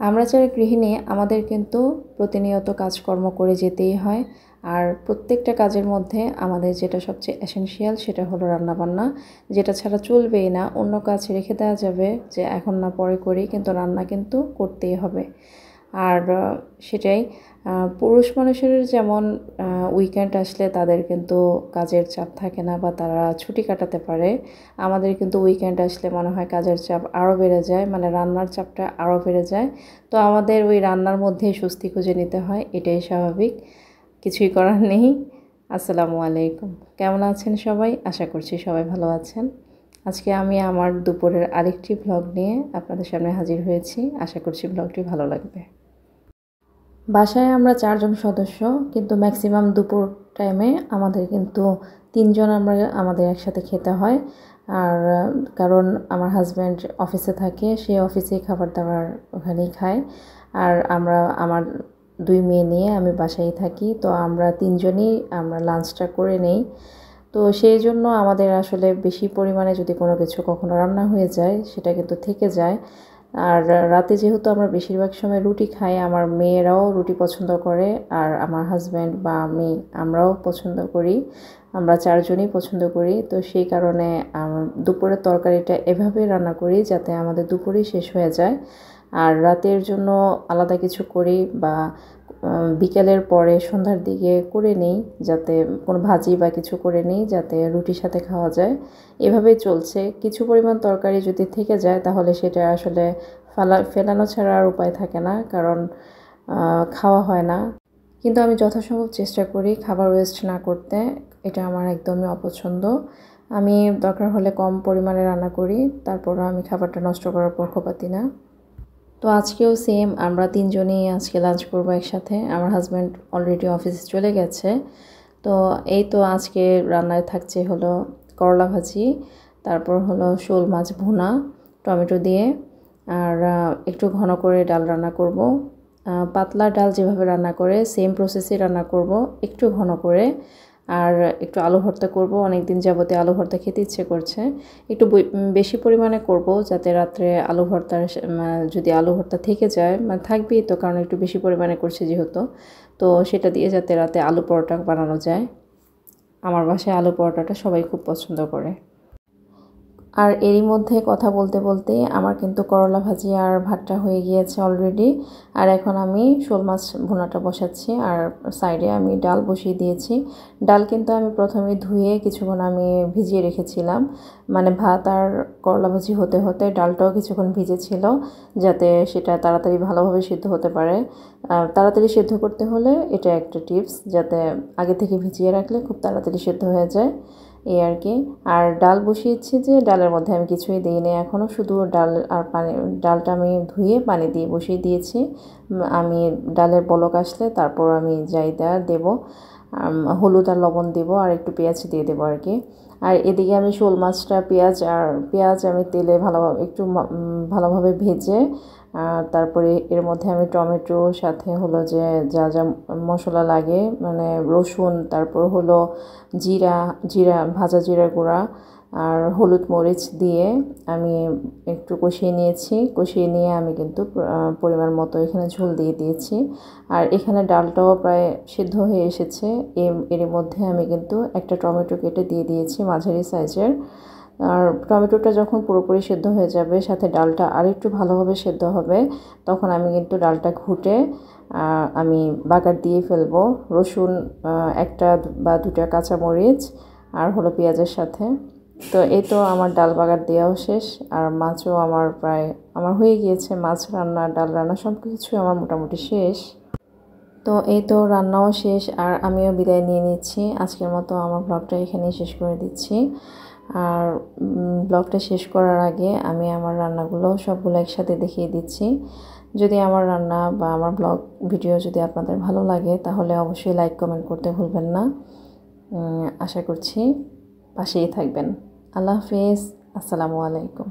আমরা যারা গৃহিণী আমাদের কিন্তু প্রতিনিয়ত কাজকর্ম করে যেতেই হয়। আর প্রত্যেকটা কাজের মধ্যে আমাদের যেটা সবচেয়ে এসেনশিয়াল সেটা হলো রান্নাবান্না, যেটা ছাড়া চলবেই না। অন্য কাজ রেখে দেওয়া যাবে যে এখন না পরে করি, কিন্তু রান্না কিন্তু করতেই হবে। আর সেটাই পুরুষ মানুষের যেমন উইকেন্ড আসলে তাদের কিন্তু কাজের চাপ থাকে না বা তারা ছুটি কাটাতে পারে, আমাদের কিন্তু উইকেন্ড আসলে মনে হয় কাজের চাপ আরও বেড়ে যায়, মানে রান্নার চাপটা আরও বেড়ে যায়। তো আমাদের ওই রান্নার মধ্যেই স্বস্তি খুঁজে নিতে হয়, এটাই স্বাভাবিক, কিছুই করার নেই। আসসালামু আলাইকুম, কেমন আছেন সবাই? আশা করছি সবাই ভালো আছেন। আজকে আমি আমার দুপুরের আরেকটি ভ্লগ নিয়ে আপনাদের সামনে হাজির হয়েছি। আশা করছি ভ্লগটি ভালো লাগবে। বাসায় আমরা 4 জন সদস্য, কিন্তু ম্যাক্সিমাম দুপুর টাইমে আমাদের কিন্তু 3 জন আমাদের একসাথে খেতে হয়। আর কারণ আমার হাজব্যান্ড অফিসে থাকে, সে অফিসেই খাবার দাবার ওখানেই খায়। আর আমার 2 মেয়ে নিয়ে আমি বাসায় থাকি, তো আমরা 3 জনই আমরা লাঞ্চটা করে নেই। তো সেই জন্য আমাদের আসলে বেশি পরিমাণে যদি কোনো কিছু কখনো রান্না হয়ে যায় সেটা কিন্তু থেকে যায়। আর রাতে যেহেতু আমরা বেশিরভাগ সময় রুটি খাই, আমার মেয়েরাও রুটি পছন্দ করে, আর আমার হাজব্যান্ড বা আমি আমরাও পছন্দ করি, আমরা 4 জনই পছন্দ করি। তো সেই কারণে দুপুরের তরকারিটা এভাবে রান্না করি যাতে আমাদের দুপুরেই শেষ হয়ে যায়। আর রাতের জন্য আলাদা কিছু করি বা বিকেলের পরে সন্ধ্যার দিকে করে নেই, যাতে কোনো ভাজি বা কিছু করে নেই যাতে রুটির সাথে খাওয়া যায়। এভাবেই চলছে। কিছু পরিমাণ তরকারি যদি থেকে যায় তাহলে সেটা আসলে ফেলানো ছাড়া আর উপায় থাকে না, কারণ খাওয়া হয় না। কিন্তু আমি যথাসম্ভব চেষ্টা করি খাবার ওয়েস্ট না করতে, এটা আমার একদমই অপছন্দ। আমি দরকার হলে কম পরিমাণে রান্না করি, তারপরও আমি খাবারটা নষ্ট করার পক্ষপাতী না। তো আজকেও সেম, আমরা 3 জনই আজকে লাঞ্চ করবো একসাথে। আমার হাজব্যান্ড অলরেডি অফিসে চলে গেছে। তো এই তো আজকে রান্নায় থাকছে হলো করলা ভাজি, তারপর হলো শোল মাছ ভুনা টমেটো দিয়ে, আর একটু ঘন করে ডাল রান্না করব। পাতলা ডাল যেভাবে রান্না করে সেম প্রসেসে রান্না করব, একটু ঘন করে। আর একটু আলু ভর্তা করব, অনেক দিন যাবতে আলু ভর্তা খেতে ইচ্ছে করছে। একটু বেশি পরিমাণে করব যাতে রাত্রে আলু ভর্তার যদি আলু ভর্তা থেকে যায়, মানে থাকবেই তো, কারণ একটু বেশি পরিমাণে করছে যেহেতু, তো সেটা দিয়ে যাতে রাতে আলু পরোটা বানানো যায়। আমার বাসায় আলু পরোটাটা সবাই খুব পছন্দ করে। আর এরই মধ্যে কথা বলতে বলতে আমার কিন্তু করলা ভাজি আর ভাতটা হয়ে গিয়েছে অলরেডি। আর এখন আমি শোল মাছ ভুনাটা বসাচ্ছি, আর সাইডে আমি ডাল বসিয়ে দিয়েছি। ডাল কিন্তু আমি প্রথমে ধুয়ে কিছুক্ষণ আমি ভিজিয়ে রেখেছিলাম, মানে ভাত আর করলা ভাজি হতে হতে ডালটাও কিছুক্ষণ ভিজেছিল, যাতে সেটা তাড়াতাড়ি ভালোভাবে সিদ্ধ হতে পারে। তাড়াতাড়ি সিদ্ধ করতে হলে এটা একটা টিপস, যাতে আগে থেকে ভিজিয়ে রাখলে খুব তাড়াতাড়ি সিদ্ধ হয়ে যায়, এই আর কি। আর ডাল বসিয়েছি, যে ডালের মধ্যে আমি কিছুই দিইনি এখনও, শুধু ডাল আর পানি, ডালটা আমি ধুয়ে পানি দিয়ে বসিয়ে দিয়েছি। আমি ডালের বলক আসলে তারপর আমি যাই দেবো, হলুদ আর লবণ দেবো, আর একটু পেঁয়াজ দিয়ে দেবো আর কি। আর এদিকে আমি শোল মাছটা পেঁয়াজ আমি তেলে ভালোভাবে ভেজে, তারপরে এর মধ্যে আমি টমেটো, সাথে হলো যে যা যা মশলা লাগে, মানে রসুন, তারপর হলো ভাজা জিরা গুঁড়া আর হলুদ মরিচ দিয়ে আমি একটু কষিয়ে নিয়েছি। কষিয়ে নিয়ে আমি কিন্তু পরিমাণ মতো এখানে ঝোল দিয়ে দিয়েছি। আর এখানে ডালটাও প্রায় সিদ্ধ হয়ে এসেছে। এর মধ্যে আমি কিন্তু একটা টমেটো কেটে দিয়ে দিয়েছি মাঝারি সাইজের। আর টমেটোটা যখন পুরোপুরি সেদ্ধ হয়ে যাবে, সাথে ডালটা আরেকটু ভালোভাবে সেদ্ধ হবে, তখন আমি কিন্তু ডালটা ঘুটে আমি বাগার দিয়ে ফেলবো। রসুন একটা বা দুটা কাঁচামরিচ আর হলো পেঁয়াজের সাথে। তো এই তো আমার ডাল বাগার দেওয়াও শেষ, আর মাছও আমার হয়ে গিয়েছে। মাছ রান্না, ডাল রান্না সব কিছুই আমার মোটামুটি শেষ। তো এই তো রান্নাও শেষ, আর আমিও বিদায় নিয়ে নিচ্ছি। আজকের মতো আমার ব্লগটা এখানেই শেষ করে দিচ্ছি। আর ব্লগটা শেষ করার আগে আমি আমার রান্নাগুলো সবগুলো একসাথে দেখিয়ে দিচ্ছি। যদি আমার রান্না বা আমার ব্লগ ভিডিও যদি আপনাদের ভালো লাগে, তাহলে অবশ্যই লাইক কমেন্ট করতে ভুলবেন না। আশা করছি পাশেই থাকবেন। আল্লাহ হাফেজ, আসসালামু আলাইকুম।